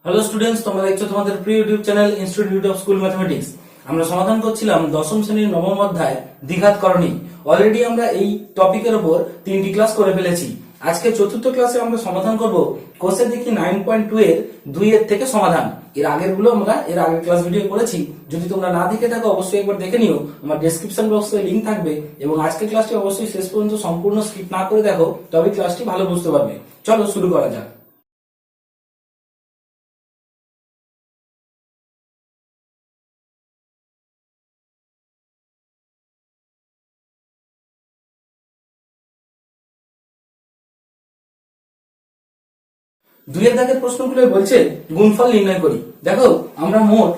Hello students, তোমরা দেখছো তোমাদের প্রিয় YouTube channel institute of school mathematics. আমরা সমাধান করছিলাম দশম শ্রেণীর নবম অধ্যায় দ্বিঘাত করণী। অলরেডি আমরা এই টপিকের উপর 3টি ক্লাস করে ফেলেছি। আজকে চতুর্থ ক্লাসে আমরা সমাধান করব কোসেদেকি 9.2 এর 2 এর থেকে সমাধান। এর আগের ক্লাস ভিডিও করেছি। যদি তোমরা না দেখে থাকো অবশ্যই একবার দেখে নিও, আমার ডেসক্রিপশন বক্সে লিংক থাকবে। এবং আজকের ক্লাসটি অবশ্যই শেষ পর্যন্ত সম্পূর্ণ স্কিপ না করে দেখো, তবে ক্লাসটি ভালো বুঝতে পারবে। চলো শুরু করা যাক। দুইয়ের দাগের প্রশ্নগুলো বলছে গুণফল নির্ণয় করি। দেখো আমরা মোট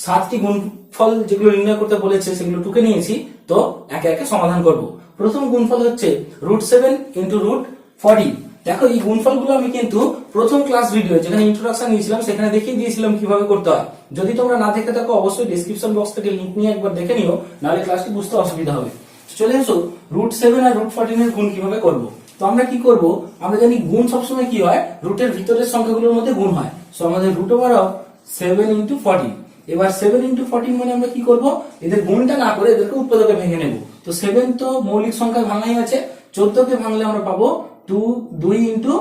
7টি গুণফল যেগুলো নির্ণয় করতে বলেছে সেগুলো টুকে নিয়েছি, তো একে একে সমাধান করব। প্রথম গুণফল হচ্ছে √7 × √40। দেখো এই গুণফলগুলো আমি কিন্তু প্রথম ক্লাস ভিডিও যেখানে ইন্ট্রোডাকশন নিয়েছিলাম সেখানে দেখিয়ে দিয়েছিলাম কিভাবে করতে হয়। যদি তোমরা না দেখে থাকো অবশ্যই ডেসক্রিপশন বক্স থেকে লিংক নিয়ে একবার দেখে নিও, নাহলে ক্লাসটি বুঝতে অসুবিধা হবে। চলে এসো √7 আর √14 এর গুণ কিভাবে করব। তো আমরা কি করব, আমরা জানি গুণ সবসময় কি হয়, রুটের ভিতরের সংখ্যাগুলোর মধ্যে গুণ হয়। সো আমাদের √7 × 14। এবার 7 × 14 মানে আমরা কি করব, এদের গুণটা না করে এদেরকে উৎপাদকে ভেঙে নেব। তো 7 তো মৌলিক সংখ্যা ভাঙাই আছে, 14 কে ভাঙলে আমরা পাবো 2 ×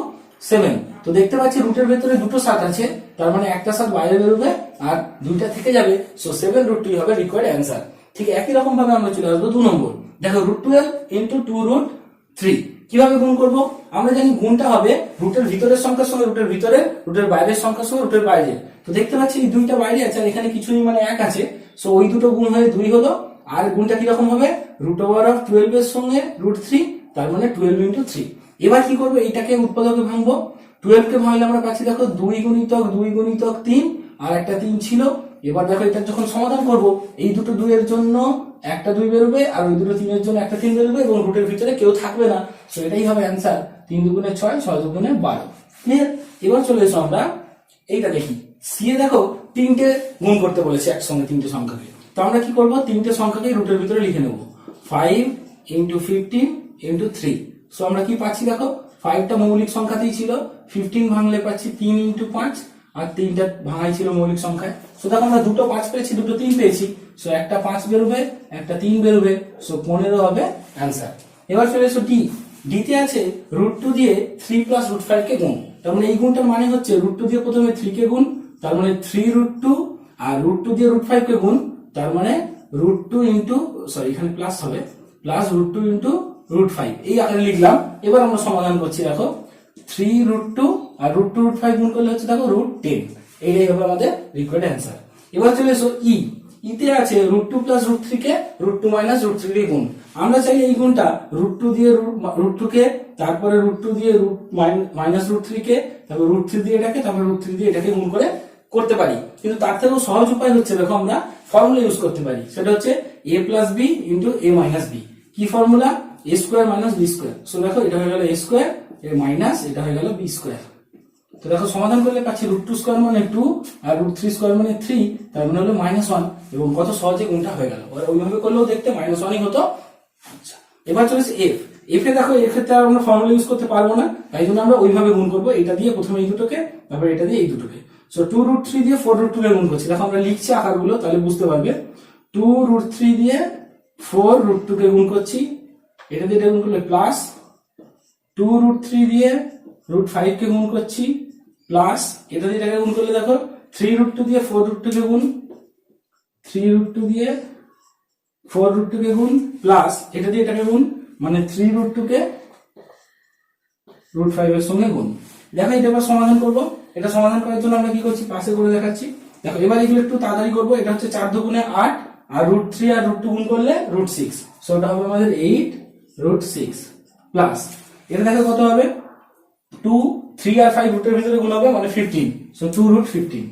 7। তো দেখতে পাচ্ছি রুটের ভেতরে দুটো 7 আছে, তার মানে একটা 7 বাইরে বেরোবে আর দুইটা থেকে যাবে। সো 7 √2 হবে রিকোয়ার্ড অ্যান্সার। ঠিক একই রকম ভাবে আমরা চলে আসবো 2 নম্বর। দেখো √12 × 2√3 কিভাবে গুণ করব। আমরা জানি গুণটা হবে রুটের ভিতরের সংখ্যার সঙ্গে রুটের ভিতরে, রুটের বাইরের সংখ্যার সঙ্গে রুটের বাইরে। তো দেখতে পাচ্ছি এই দুইটা বাইরে আছে আর এখানে কিছুই মানে 1 আছে। সো ওই দুটো গুণ হয়ে 2 হলো। আর গুণটা কি রকম হবে, √12 এর সঙ্গে √3, তার মানে 12 × 3। এবার কি করব, এইটাকে উৎপাদকে ভাঙবো। 12 কে ভাঙলে আমরা পাচ্ছি দেখো 2 × 3 আর একটা 3 ছিল। এবার দেখো এটা যখন সমাধান করব, এই দুটো 2 এর জন্য একটা 2 বেরোবে আর ওই দুটো 3 এর জন্য একটা 3 বেরোবে এবং রুটের ভিতরে কেউ থাকবে না। সো এটাই হবে অ্যান্সার। 3 × 6 6 × 12। ক্লিয়ার। এবার চলে এসো আমরা এইটা দেখি। সি এ দেখো 3টে গুণ করতে বলেছে একসঙ্গে 3টে সংখ্যাকে। তো আমরা কি করব, 3টে সংখ্যাকে রুটের ভিতরে লিখে নেব। 5 × 15 × 3। সো আমরা কি পাচ্ছি দেখো, 5টা মৌলিক সংখ্যাতেই ছিল, 15 ভাঙলে পাচ্ছি 3 × 5 আর 3টা ভাঙাই ছিল মৌলিক সংখ্যায়। সো দেখো আমরা দুটো 5 পেয়েছি, দুটো 3 পেয়েছি। সো একটা 5 বেরোবে, একটা 3 বেরোবে। সো 15 হবে অ্যান্সার। এবার চলে এসো ডি। ডিতে আছে √2 দিয়ে 3 + √5 কে গুণ। তার মানে এই গুণটার মানে হচ্ছে √2 দিয়ে প্রথমে 3 কে গুণ, তার মানে 3√2, আর √2 দিয়ে √5 কে গুণ, তার মানে √2 এখানে প্লাস হবে, +√2 × √5 এই আকারে লিখলাম। এবার আমরা সমাধান করছি। দেখো 3√2 আর √2 √5 গুণ করলে হচ্ছে দেখো √10। এইটাই হবে আমাদের রিকোয়ার্ড অ্যান্সার। এবার চলে এসো ই। ইতে আছে √2 + √3 কে √2 - √3 দিয়ে গুণ। আমরা চাই এই গুণটা √2 দিয়ে √2 কে, তারপরে √2 দিয়ে -√3 কে, তারপর √3 দিয়ে এটাকে, তারপর √3 দিয়ে এটাকে গুণ করে করতে পারি। কিন্তু তার থেকেও সহজ উপায় হচ্ছে দেখো আমরা ফর্মুলা ইউজ করতে পারি। সেটা হচ্ছে a + b × a - b। কি ফর্মুলা, a² - b²। সো দেখো এটা হয়ে গেল a² এর মাইনাস এটা হয়ে গেল b²। তো দেখো সমাধান করলে পাচ্ছি √2² মানে 2 আর √3² মানে 3, তার মানে হলো -1। এবং কত সহজে গুণটা হয়ে গেল। ওইভাবে করলেও দেখতে -1ই হতো। আচ্ছা, এবার চলেছে এফ। এফ এ দেখো এর ক্ষেত্রে আর আমরা ফর্মুলা ইউজ করতে পারবো না, তাই জন্য আমরা ওইভাবে গুণ করবো। এটা দিয়ে প্রথমে এই দুটোকে, তারপর এটা দিয়ে এই দুটোকে। সো 2√3 দিয়ে 4√2 কে গুণ করছি। দেখো আমরা লিখছি আকারগুলো, তাহলে বুঝতে পারবে। 2√3 দিয়ে 4√2 কে গুণ করছি, এটা দিয়ে এটা গুণ করলে প্লাস, 2√3 দিয়ে √5 কে গুণ করছি, প্লাস এটা দিয়ে এটাকে গুণ করলে দেখো 3√2 দিয়ে 4√2 কে গুণ, 3√2 দিয়ে 4√2 কে গুণ, প্লাস এটা দিয়ে এটাকে গুণ, মানে 3√2 কে √5 এর সঙ্গে গুণ। দেখো এটা এবার সমাধান করব। এটা সমাধান করার জন্য আমরা কি করছি, পাশে করে দেখাচ্ছি। দেখো এবার এগুলো একটু তাড়াতাড়ি করব। এটা হচ্ছে 4 × 8 আর √3 আর √2 গুণ করলে √6। সো এটা হবে আমাদের 8√6 প্লাস এটা দেখো কত হবে, 2, 3 আর 5 রুটের ভিতরে গুণ হবে মানে 15। সো 2√15।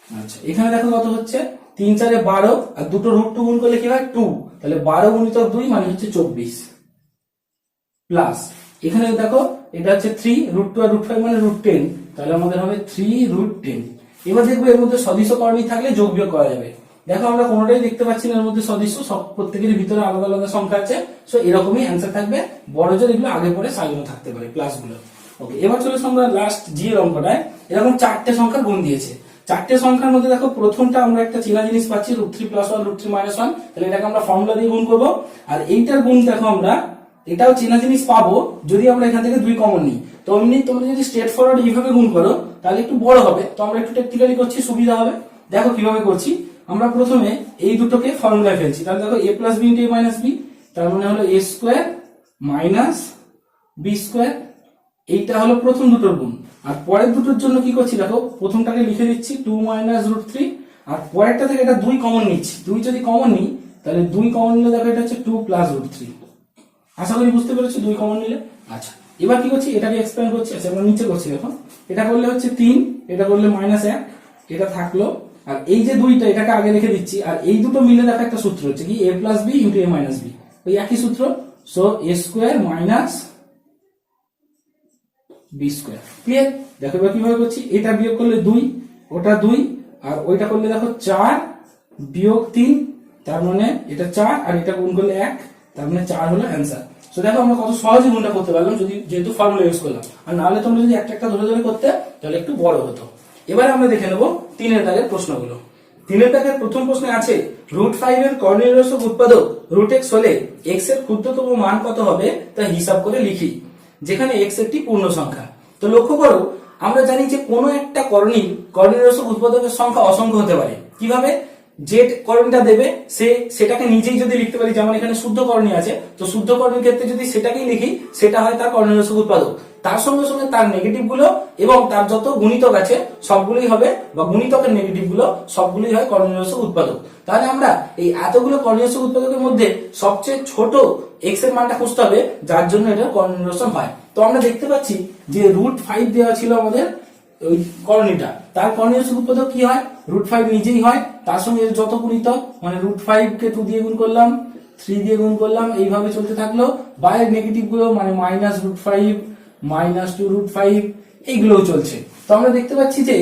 আচ্ছা, এখানে দেখো কত হচ্ছে, 3 × 4 = 12 আর দুটো √2 গুণ করলে কি হয় 2, তাহলে 12 × 2 মানে হচ্ছে 24 প্লাস এখানে দেখো এটা হচ্ছে 3, √2 আর √5 মানে √10, তাহলে আমাদের হবে 3√10। এবার দেখবো এর মধ্যে সদৃশ কর্মী থাকলে যোগ বিয়োগ করা যাবে। দেখো আমরা কোনোটাই দেখতে পাচ্ছি না এর মধ্যে সদৃশ, সব প্রত্যেকের ভিতরে আলাদা আলাদা সংখ্যা আছে। সো এরকমই অ্যান্সার থাকবে। বড় জোর এগুলো আগে পরে সাজানো থাকতে পারে প্লাস গুলো। ওকে, এবার চলে আমরা লাস্ট জি এর অঙ্কটায়। এরকম 4টে সংখ্যা গুণ দিয়েছে। 4টে সংখ্যার মধ্যে দেখো প্রথমটা আমরা একটা চেনা জিনিস পাচ্ছি √3 + 1 √3 - 1, তাহলে এটাকে আমরা ফর্মুলা দিয়ে গুণ করব। আর এইটার গুণ দেখো আমরা এটাও চেনা জিনিস পাবো যদি আমরা এখান থেকে 2 কমন নিই। তো এমনি তোমরা যদি স্ট্রেট ফরওয়ার্ড এইভাবে গুণ করো তাহলে একটু বড় হবে, তো আমরা একটু টেকনিক্যালি করছি, সুবিধা হবে। দেখো কিভাবে করছি, আমরা প্রথমে এই দুটোকে ফর্মুলায় ফেলছি। তাহলে দেখো a + b * a - b, তার মানে হলো a² - b²। এইটা হলো প্রথম দুটোর গুণ। আর পরের দুটোর জন্য কি করছি দেখো, প্রথমটাকে লিখে দিচ্ছি 2 - √3, আর পরেরটা থেকে এটা 2 কমন নিচ্ছি। 2 যদি কমন নিই তাহলে 2 কমন নিলে দেখো এটা হচ্ছে 2 + √3। আশা করি বুঝতে পেরেছো 2 কমন নিলে। আচ্ছা, এবার কি করছি, এটাকে এক্সপ্যান্ড করছি। আচ্ছা, আমরা নিচে করছি দেখো, এটা করলে হচ্ছে 3, এটা করলে -1, এটা থাকলো। আর এই যে 2টা এটাকে আগে রেখে দিচ্ছি। আর এই দুটো মিলে দেখো একটা সূত্র হচ্ছে কি a + b * a - b, ওই একই সূত্র। So a² - b²। ক্লিয়ার? দেখো এবার কিভাবে করছি, এটা বিয়োগ করলে 2, ওটা 2, আর ওইটা করলে দেখো 4 - 3, তার মানে এটা 4, আর এটা গুণ করলে 1, তার মানে 4 হলো অ্যান্সার। সো দেখো আমরা কত সহজে গুণটা করতে পারলাম যদি যেহেতু ফর্মুলা ইউজ করলাম। আর নাহলে তোমরা যদি একটা একটা ধরে ধরে করতে তাহলে একটু বড় হতো। এবার আমরা দেখে নেব 3 এর দাগের প্রশ্নগুলো। 3 এর দাগের প্রথম প্রশ্নে আছে √5 এর কর্ণীয়রসক উৎপাদক √x হলে x এর ক্ষুদ্রতম মান কত হবে তা হিসাব করে লিখি, যেখানে x একটি পূর্ণ সংখ্যা। তো লক্ষ্য করো, আমরা জানি যে কোনো একটা কর্ণীয়রসক উৎপাদকের সংখ্যা অসংখ্য হতে পারে। কিভাবে? যে কর্ণীটা দেবে সেটাকে নিজেই যদি লিখতে পারি, যেমন এখানে শুদ্ধ কর্ণী আছে, তো শুদ্ধ কর্ণীর ক্ষেত্রে যদি সেটাকেই লিখি সেটা হয় তার কর্ণীয়রসক উৎপাদক। তার সঙ্গে সঙ্গে তার নেগেটিভ গুলো এবং তার যত গুণিতক আছে সবগুলোই হবে, বা গুণিতকের নেগেটিভ গুলো সবগুলোই হয় কর্ণীয়রসক উৎপাদক। তাহলে আমরা এই এতগুলো কর্ণীয়রসক উৎপাদকের মধ্যে সবচেয়ে ছোট x এর মানটা খুঁজতে হবে, যার জন্য এটা কর্ণীয়রসক হয়। তো আমরা দেখতে পাচ্ছি যে √5 দেওয়া ছিল আমাদের ওই কর্ণীটা, তার কর্ণীয়রসক উৎপাদক কি হয়, √5 নিজেই হয়, তার সঙ্গে যত গুণিতক মানে √5 কে 2 দিয়ে গুণ করলাম, 3 দিয়ে গুণ করলাম, এইভাবে চলতে থাকলো। বাইরের নেগেটিভ গুলো মানে -√5 -2√5 এইগুলোও চলছে। তো আমরা দেখতে পাচ্ছি যে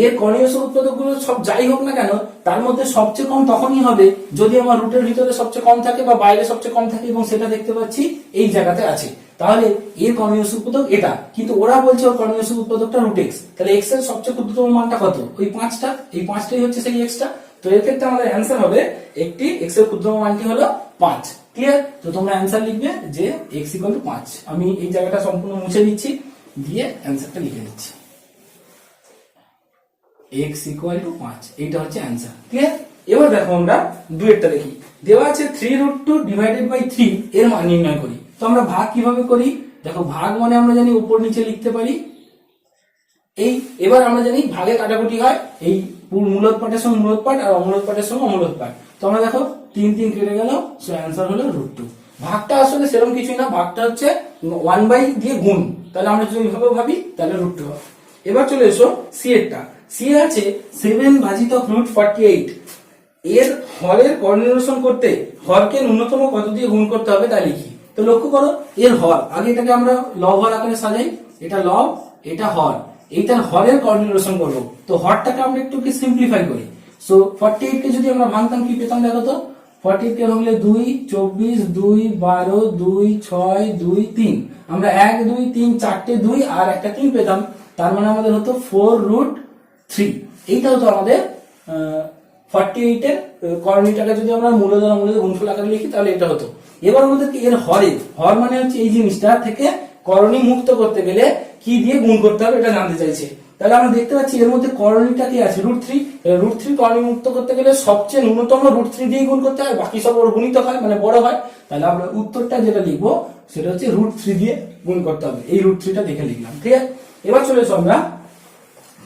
এর কর্ণীয়রসক উৎপাদক গুলো সব যাই হোক না কেন, তার মধ্যে সবচেয়ে কম তখনই হবে যদি আমার রুটের ভিতরে সবচেয়ে কম থাকে বা বাইরে সবচেয়ে কম থাকে, এবং সেটা দেখতে পাচ্ছি এই জায়গাতে আছে। তাহলে এর কর্ণীয়রসক উৎপাদক এটা, কিন্তু ওরা বলছে ওর কর্ণীয়রসক উৎপাদকটা √x। তাহলে x এর সবচেয়ে ক্ষুদ্রতম মানটা কত? ওই 5টা, এই 5টাই হচ্ছে সেই x টা। তো এর ক্ষেত্রে আমাদের অ্যান্সার হবে একটি x এর ক্ষুদ্রতম মানটি হলো 5। ক্লিয়ার? তো তোমরা অ্যান্সার লিখবে যে x = 5। আমি এই জায়গাটা সম্পূর্ণ মুছে দিচ্ছি, দিয়ে অ্যান্সারটা লিখে দিচ্ছি, x = 5। এইটা হচ্ছে অ্যান্সার। ক্লিয়ার? এবার দেখো আমরা দুয়েরটা দেখি। দেওয়া আছে 3√2 / 3 এর মান নির্ণয় করি। তো আমরা ভাগ কিভাবে করি? দেখো ভাগ মানে আমরা জানি উপর নিচে লিখতে পারি। এই এবার আমরা জানি ভাগে কাটাকুটি হয়, এই মূলদ পাটের সঙ্গে মূলদ পাট আর অমূলদ পাটের সঙ্গে অমূলদ পাট। তো আমরা দেখো 3 3 কেটে গেল, সো অ্যান্সার হলো √2। ভাগটা আসলে সেরকম কিছুই না, ভাগটা হচ্ছে 1/, দিয়ে গুণ। তাহলে আমরা যদি এইভাবে ভাবি তাহলে √2 হবে। এবার চলে এসো সি এরটা। সি আছে 7 / √48। এর হরের কর্ণীয়রসন করতে হরকে ন্যূনতম কত দিয়ে গুণ করতে হবে তা লিখি। তো লক্ষ্য করো, এর হর আগে এটাকে আমরা লব হর আকারে সাজাই, এটা লব, এটা হর, এইটার হরের কর্ণীয়রসন করবো। তো হরটাকে আমরা একটু সিম্পলিফাই করি। সো 48 কে যদি আমরা ভাঙতাম কি পেতাম দেখো তো, 48 কে ভাঙলে 2 24 2 12 2 6 2 3, আমরা 1 2 3 4টে 2 আর একটা 3 পেতাম। তার মানে আমাদের হতো 4√3। এইটা হতো আমাদের 48 এর কর্ণীটাকে যদি আমরা মূলদ গুণফল আকারে লিখি তাহলে এটা হতো। এবার আমাদের এর হর মানে হচ্ছে এই জিনিসটা থেকে করণী মুক্ত করতে গেলে কি দিয়ে গুণ করতে হবে এটা জানতে চাইছে। তাহলে আমরা দেখতে পাচ্ছি এর মধ্যে করণীটা কি আছে, √3। √3 করণী মুক্ত করতে গেলে সবচেয়ে ন্যূনতম √3 দিয়ে গুণ করতে হয়, বাকি সব ওর গুণিতক হয় মানে বড় হয়। তাহলে আমরা উত্তরটা যেটা লিখবো সেটা হচ্ছে √3 দিয়ে গুণ করতে হবে। এই √3টা দেখে লিখলাম। ঠিক আছে? এবার চলে এসো আমরা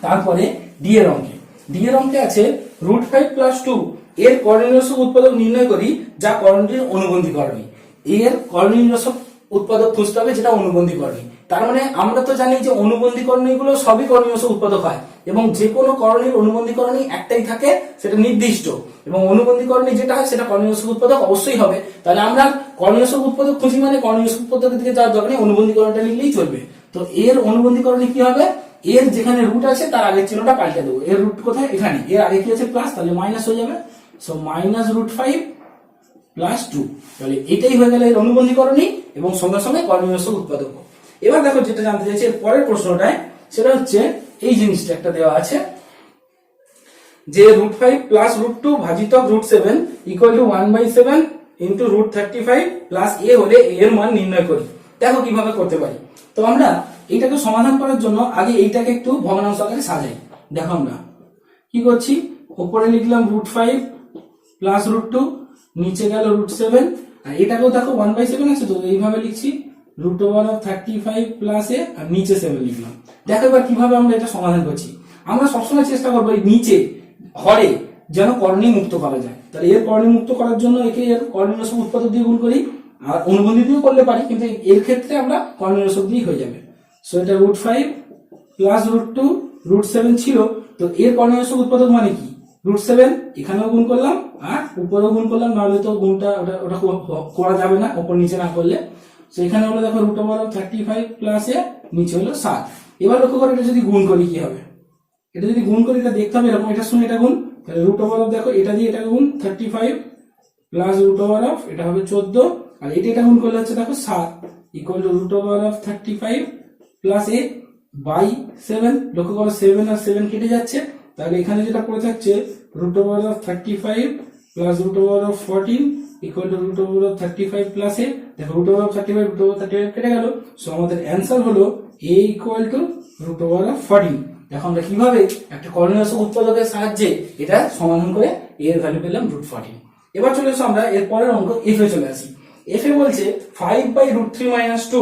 তারপরে ডি এর অঙ্কে। ডি এর অঙ্কে আছে √5 + 2 এর কর্ণীয়রসক উৎপাদক নির্ণয় করি, যা করণটির অনুবন্ধী করণী। এর কর্ণীয়রসক উৎপাদক খুঁজতে হবে যেটা অনুবন্ধী করণী। তার মানে আমরা তো জানি যে অনুবন্ধী করণীগুলো সবই কর্ণীয়রসক উৎপাদক হয়, এবং যে কোনো করণীর অনুবন্ধী করণী একটাই থাকে, সেটা নির্দিষ্ট, এবং অনুবন্ধী করণী যেটা হয় সেটা কর্ণীয়রসক উৎপাদক অবশ্যই হবে। তাহলে আমরা কর্ণীয়রসক উৎপাদক খুঁজি মানে কর্ণীয়রসক উৎপাদকের দিকে যাওয়ার দরকার নেই, অনুবন্ধী করণীটা লিখলেই চলবে। তো এর অনুবন্ধী করণী কি হবে, এর যেখানে রুট আছে তার আগের চিহ্নটা পাল্টে দেবো। এর রুট কোথায়? এখানে। এর আগে কি আছে? প্লাস, তাহলে মাইনাস হয়ে যাবে। সো -√5 + 2, তাহলে এটাই হয়ে গেল এর অনুবন্ধী করণী এবং সঙ্গে সঙ্গে কর্ণীয়রসক উৎপাদক। এবার দেখো যেটা জানতে চাইছি এর পরের প্রশ্নটায়, সেটা হচ্ছে এই জিনিসটা একটা দেওয়া আছে যে √5 প্লাস √2 ভাজিতক √7 equal two 1/7 into √35 plus a হলে a এর মান নির্ণয় করি। দেখো কিভাবে করতে পারি। তো আমরা এইটাকে সমাধান করার জন্য আগে এইটাকে একটু ভগ্নাংশ আকারে সাজাই। দেখো আমরা কি করছি, উপরে লিখলাম √5 প্লাস √2, নিচে গেল √7, আর এটাকেও দেখো 1/7 আছে, তো এইভাবে লিখছি √35 প্লাস a, আর নিচে 7 লিখলাম। দেখো এবার কিভাবে আমরা এটা সমাধান করছি। আমরা সবসময় চেষ্টা করবো এই নিচে হরে যেন করণী মুক্ত করা যায়। তাহলে এর করণী মুক্ত করার জন্য একে এর করণী রসক উৎপাদক দিয়ে গুণ করি, আর অনুবন্ধী দিয়েও করলে পারি, কিন্তু এর ক্ষেত্রে আমরা করণী রসক দিয়ে হয়ে যাবে। সো এটা √5 প্লাস √2, √7 ছিল, তো এর করণী রসক উৎপাদক মানে কি √7, এখানেও গুণ করলাম আর উপরেও গুণ করলাম, নাহলে তো গুণটা ওটা করা যাবে না উপর নিচে না করলে। তো এখানে হলো দেখো √35 প্লাস এ, নিচে হলো 7। এবার লক্ষ্য করে এটা যদি গুণ করি কি হবে, এটা যদি গুণ করি এটা দেখতে হবে এরকম, এটা শুনে এটা গুণ, তাহলে √, দেখো এটা দিয়ে এটা গুণ 35 প্লাস √, এটা হবে 14, আর এটা গুণ করলে হচ্ছে দেখো 7 equal to √35 plus a by 7। লক্ষ্য করো 7 আর 7 কেটে যাচ্ছে, তাহলে এখানে যেটা পড়ে থাকছে √35 plus √14 equal to √35 plus a। দেখো √35 কেটে গেল, সো আমাদের অ্যান্সার হলো a ইকুয়াল টু √14। এখন আমরা কিভাবে একটা করণী রসক উৎপাদকের সাহায্যে এটা সমাধান করে এর ভ্যালু পেলাম √14। এবার চলে এসো আমরা এর পরের অঙ্ক এফ এ চলে আসি। এফ এ বলছে 5/√3 - 2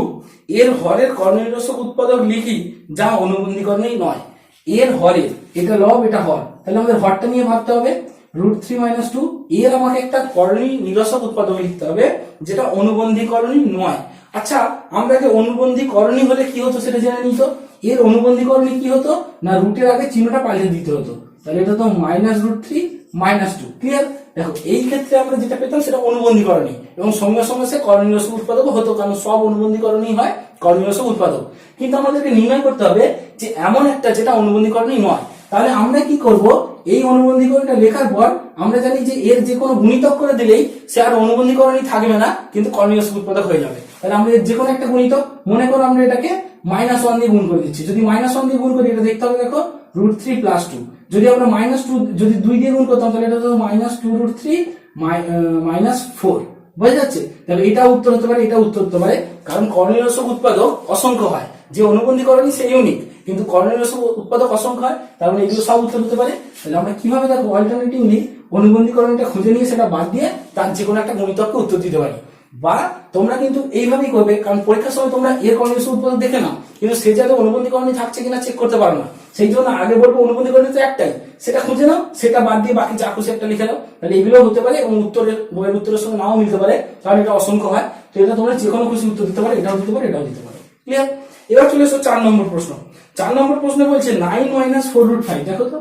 এর হরের করণী রসক উৎপাদক লিখি যা অনুবন্ধী করণী নয়। এর হরের, এটা লব এটা হর, তাহলে আমাদের হরটা নিয়ে ভাবতে হবে। √3 - 2 এর আমাকে একটা করণী নিরসক উৎপাদক লিখতে হবে যেটা অনুবন্ধী করণী নয়। আচ্ছা, আমরা যে অনুবন্ধী করণী হলে কি হতো সেটা জেনে নিত। এর অনুবন্ধী করণী কি হতো না, রুটের আগে চিহ্নটা পাল্টে দিতে হতো, তাহলে এটা তো -√3 - 2। ক্লিয়ার? দেখো এই ক্ষেত্রে আমরা যেটা পেতাম সেটা অনুবন্ধী করণী, এবং সঙ্গে সঙ্গে সে করণী রসক উৎপাদক হতো, কারণ সব অনুবন্ধী করণী হয় করণী রসক উৎপাদক। কিন্তু আমাদেরকে নির্ণয় করতে হবে যে এমন একটা যেটা অনুবন্ধী করণী নয়। তাহলে আমরা কি করব, এই অনুবন্ধী করণীটা লেখার পর আমরা জানি যে এর যে কোনো গুণিতক করে দিলেই সে আর অনুবন্ধী করণী থাকবে না, কিন্তু করণী রসক উৎপাদক হয়ে যাবে। তাহলে আমরা এর যে কোনো একটা গুণিতক, মনে করো আমরা এটাকে -1 দিয়ে গুণ করে দিচ্ছি। যদি -1 দিয়ে গুণ করি এটা দেখতে হবে দেখো √3 প্লাস 2। যদি আমরা -2 যদি 2 দিয়ে গুণ করতাম তাহলে এটা তো -2√3 -4। বোঝা যাচ্ছে? তাহলে এটা উত্তর হতে পারে, এটা উত্তর হতে পারে, কারণ করণী রসক উৎপাদক অসংখ্য হয়। যে অনুবন্ধী করণী সে ইউনিক, কিন্তু করণী রসক উৎপাদক অসংখ্য হয়, তার মানে এগুলো সব উত্তর হতে পারে। তাহলে আমরা কিভাবে দেখো অল্টারনেটিভলি অনুবন্ধী করণীটা খুঁজে নিয়ে সেটা বাদ দিয়ে তার যে কোনো একটা গুণিতককে উত্তর দিতে পারি। বা তোমরা কিন্তু এইভাবেই করবে, কারণ পরীক্ষার সময় তোমরা এর করণী রসক উৎপাদক দেখে নাও, কিন্তু সে জায়গায় অনুবন্ধী করণী থাকছে কিনা চেক করতে পারো না। সেই জন্য আগে বলবো অনুবন্ধী করণী তো একটাই, সেটা খুঁজে নাও, সেটা বাদ দিয়ে বাকি যা খুশি একটা লিখে নাও। তাহলে এগুলো হতে পারে, এবং উত্তরের বইয়ের উত্তরের সঙ্গে নাও মিলতে পারে, কারণ এটা অসংখ্য হয়। তো এটা তোমরা যে কোনো খুশি উত্তর দিতে পারো, এটাও দিতে পারো, এটাও দিতে পারো। ক্লিয়ার? এবার চলে এসো 4 নম্বর প্রশ্ন। 4 নম্বর প্রশ্নে বলছে 9 - 4√5। দেখো তো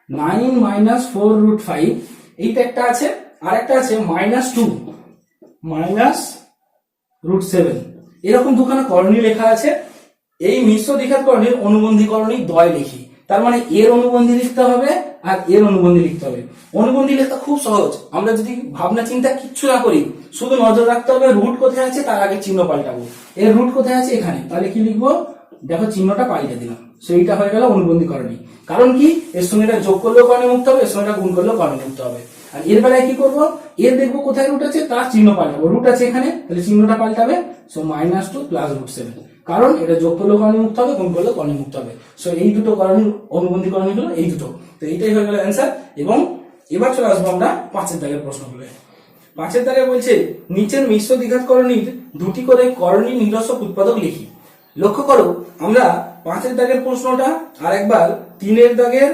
9 - 4√5 এইটা একটা আছে, আর একটা আছে -2 -√7। এরকম দুখানা করণী লেখা আছে। এই মিশ্র দ্বিঘাত করণীর অনুবন্ধী করণী দ্বয় লিখি। তার মানে এর অনুবন্ধী লিখতে হবে আর এর অনুবন্ধী লিখতে হবে। অনুবন্ধী লেখা খুব সহজ, আমরা যদি ভাবনা চিন্তা কিচ্ছু না করি, শুধু নজর রাখতে হবে রুট কোথায় আছে, তার আগে চিহ্ন পাল্টাবো। এর রুট কোথায় আছে এখানে, তাহলে কি লিখবো, দেখো চিহ্নটা পাল্টে দিলাম, সেইটা হয়ে গেল অনুবন্ধী করণী। কারণ কি, এর সঙ্গে এটা যোগ করলেও করণী মুক্ত হবে, এর সঙ্গে এটা গুণ করলেও করণী মুক্ত হবে। আর এর বেলায় কি করবো, এর দেখবো কোথায় রুট আছে, তার চিহ্ন পাল্টাবো। রুট আছে এখানে, তাহলে চিহ্নটা পাল্টাবে, সো -2 প্লাস √7, কারণ এটা যোগ করলেও করণী মুক্ত হবে, গুণ করলেও করণী মুক্ত হবে। সো এই দুটো করণী অনুবন্ধী করণী হলো এই দুটো। তো এইটাই হয়ে গেল অ্যান্সার। এবং এবার চলে আসবো আমরা 5 দাগের প্রশ্নগুলো। 5 দাগে বলছে নিচের মিশ্র দ্বিঘাত করণীর দুটি করে করণী নিরসক উৎপাদক লিখি। লক্ষ্য করো, আমরা 5 দাগের প্রশ্নটা আর একবার 3 দাগের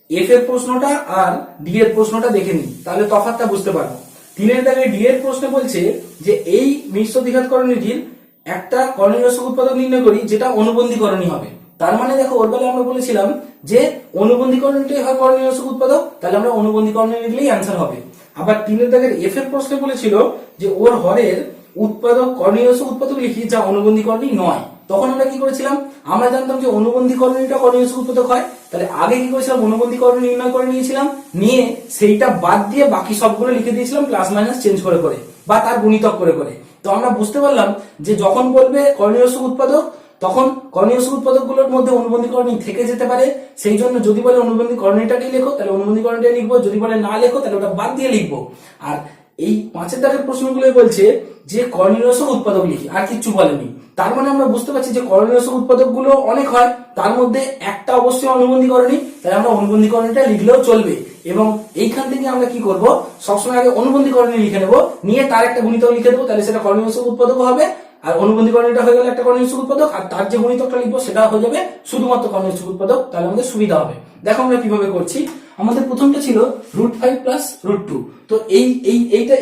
এফ এর প্রশ্নটা আর ডি এর প্রশ্নটা দেখে নিই, তাহলে তফাৎটা বুঝতে পারবো। 3 দাগে ডি এর প্রশ্নে বলছে যে এই মিশ্র দ্বিঘাত করণীটির একটা করণী রসক উৎপাদক নির্ণয় করি যেটা অনুবন্ধী করণী হবে। তার মানে দেখো ওর বেলায় আমরা বলেছিলাম যে অনুবন্ধী করণীটাই হয় করণী রসক উৎপাদক, তাহলে আমরা অনুবন্ধী করণী লিখলেই অ্যান্সার হবে। আবার 3 দাগের এফ এর প্রশ্নে বলেছিল যে ওর হরের উৎপাদক করণী রসক উৎপাদক লিখি যা অনুবন্ধী করণী নয়। তখন আমরা কি করেছিলাম, আমরা জানতাম যে অনুবন্ধী করণীটা করণী রসক উৎপাদক হয়, তাহলে আগে কি করেছিলাম, অনুবন্ধী করণী নির্ণয় করে নিয়েছিলাম, নিয়ে সেইটা বাদ দিয়ে বাকি সবগুলো লিখে দিয়েছিলাম প্লাস মাইনাস চেঞ্জ করে করে বা তার গুণিতক করে করে। তো আমরা বুঝতে পারলাম যে যখন বলবে কর্ণীয়সক উৎপাদক তখন কর্ণীয়সক উৎপাদকগুলোর মধ্যে অনুবন্ধী করণী থেকে যেতে পারে, সেই জন্য যদি বলে অনুবন্ধী করণীটাকেই লেখো তাহলে অনুবন্ধী করণীটা লিখবো, যদি বলে না লেখো তাহলে ওটা বাদ দিয়ে লিখবো। আর এই 5 দাগের প্রশ্নগুলো বলছে যে কর্ণীয়সক উৎপাদক লিখি, আর কিচ্ছু বলেনি। তার মানে আমরা বুঝতে পারছি যে কর্ণীয়সক উৎপাদক গুলো অনেক হয়, তার মধ্যে একটা অবশ্যই অনুবন্ধী করণী, তাই আমরা অনুবন্ধী করণীটা লিখলেও চলবে। এবং এইখান থেকে আমরা কি করব, সবসময় আগে অনুবন্ধী করণী লিখে নেবো, নিয়ে তার একটা গুণিতক লিখে দেবো, তাহলে সেটা কর্ণীয়সক উৎপাদক হবে। আর অনুবন্ধী করণীটা হয়ে গেল একটা কর্ণীয়সক উৎপাদক, আর তার যে গুণিতকটা লিখবো সেটা হয়ে যাবে শুধুমাত্র কর্ণীয়সক উৎপাদক, তাহলে আমাদের সুবিধা হবে। দেখো আমরা কিভাবে করছি। আমাদের প্রথমটা ছিল √5 + √2। তো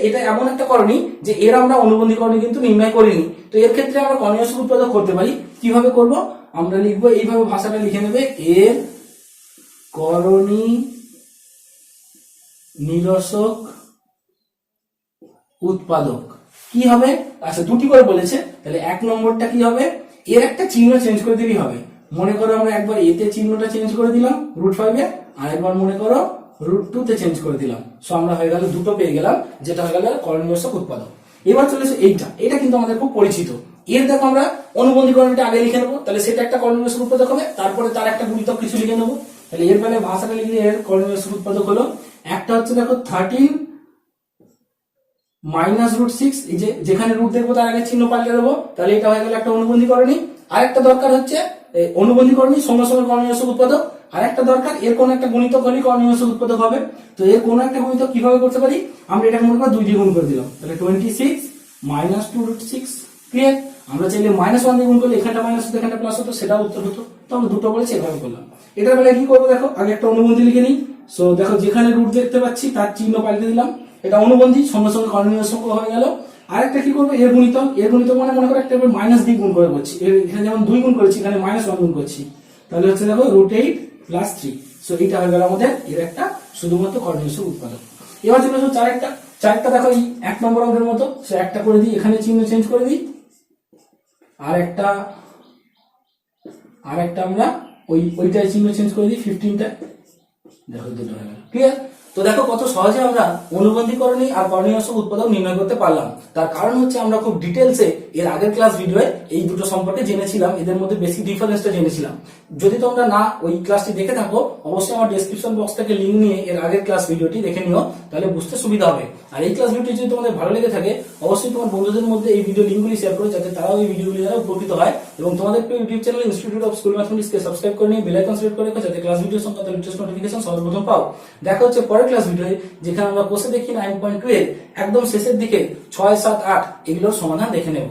এটা এমন একটা করণী যে এর আমরা অনুবন্ধী করণী কিন্তু নির্ণয় করিনি। তো এর ক্ষেত্রে আমরা কর্ণীয়সক উৎপাদক করতে পারি। কিভাবে করব, আমরা লিখবো এইভাবে, ভাষাটা লিখে নেবে, এর করণী নিরসক উৎপাদক কি হবে। আচ্ছা, দুটি করে বলেছে, তাহলে 1 নম্বরটা কি হবে, এর একটা চিহ্ন চেঞ্জ করে দিলেই হবে। মনে করো আমরা একবার এতে চিহ্নটা চেঞ্জ করে দিলাম √5 এ, আর একবার মনে করো √2 তে চেঞ্জ করে দিলাম। সো আমরা হয়ে গেল দুটো পেয়ে গেলাম, যেটা হয়ে গেল কর্ণীয়সক উৎপাদক। এবার চলেছে এটা কিন্তু আমাদের খুব পরিচিত। এর দেখো আমরা অনুবন্ধী করণীটা আগে লিখে নেবো, তাহলে সেটা একটা কর্ণীয়সক উৎপাদক হবে, তারপরে তার একটা গুণিতক কিছু লিখে নেবো। তাহলে এর বেলায় ভাষাটা লিখলে এর কর্ণীয়সক উৎপাদক হলো, একটা হচ্ছে দেখো 13 -√6, এই যে যেখানে রুট দেখবো তার আগে চিহ্ন পাল্টে দেবো, তাহলে এটা হয়ে গেল একটা অনুবন্ধী করণী। আরেকটা দরকার হচ্ছে অনুবন্ধী করণী সঙ্গে সঙ্গে কর্ণীয়সক উৎপাদক, আরেকটা দরকার এর কোন একটা গুণিতক হলে কর্ণীয়সক উৎপাদক হবে। তো এর কোন একটা গুণিতক কিভাবে করতে পারি, আমরা এটা মনে করো 2 দিয়ে গুণ করে দিলাম, তাহলে 26 -2√6। ক্লিয়ার। আমরা চাইলে -1 দিয়ে গুণ করলে এখানটা মাইনাস হতো এখানটা প্লাস হতো, সেটা উত্তর হতো। তো আমরা দুটো বলেছি এভাবে করলাম। এটার বেলায় কি করবো দেখো, আগে একটা অনুবন্ধী লিখে নিই। সো দেখো যেখানে রুট দেখতে পাচ্ছি তার চিহ্ন পাল্টে দিলাম, এটা অনুবন্ধী সঙ্গে সঙ্গে কর্ণীয়সক হয়ে গেল। আরেকটা কি করবো, এর গুণিতক মানে মনে করো একটা মাইনাস দিয়ে গুণ করে করছি, এখানে যেমন 2 গুণ করেছি এখানে -1 গুণ করছি, তাহলে হচ্ছে দেখো √8 + 3। সো এটা হয়ে গেল আমাদের এর একটা শুধুমাত্র কর্ণীয়সক উৎপাদক। এবার চলে আসো চারটা দেখো এই 1 নম্বর অঙ্কের মতো, সে একটা করে দিই, এখানে চিহ্ন চেঞ্জ করে দিই, আর একটা আমরা ওইটাই চিহ্ন চেঞ্জ করে দিই 15টা, দেখো দুটো হয়ে গেল। ক্লিয়ার। তো দেখো কত সহজে আমরা অনুবন্ধী করণী আর কর্ণীয়সক উৎপাদক নির্ণয় করতে পারলাম। তার কারণ হচ্ছে আমরা খুব ডিটেলসে এর আগের ক্লাস ভিডিওয়ে এই দুটো সম্পর্কে জেনেছিলাম, এদের মধ্যে বেসিক ডিফারেন্সটা জেনেছিলাম। যদি তোমরা না ওই ক্লাসটি দেখে থাকো, অবশ্যই আমার ডেসক্রিপশন বক্স থেকে লিংক নিয়ে এর আগের ক্লাস ভিডিওটি দেখে নিও, তাহলে বুঝতে সুবিধা হবে। আর এই ক্লাস ভিডিওটি যদি তোমাদের ভালো লেগে থাকে, অবশ্যই তোমার বন্ধুদের মধ্যে এই ভিডিও লিঙ্কগুলি শেয়ার করো, যাতে তারাও এই ভিডিওগুলি দ্বারা উপকৃত হয়। এবং তোমাদের YouTube channel institute of school ম্যাথমেটিক্সকে সাবস্ক্রাইব করে নিয়ে বেল আইকন সিলেক্ট করে রাখো, যাতে ক্লাস ভিডিও সংক্রান্ত লেটেস্ট নোটিফিকেশন সর্বপ্রথম পাও। দেখা হচ্ছে পরের ক্লাস ভিডিওয়ে, যেখানে আমরা কোসেদেখি 9.2 এর একদম শেষের দিকে 6, 7, 8 এগুলোর সমাধান দেখে নেব।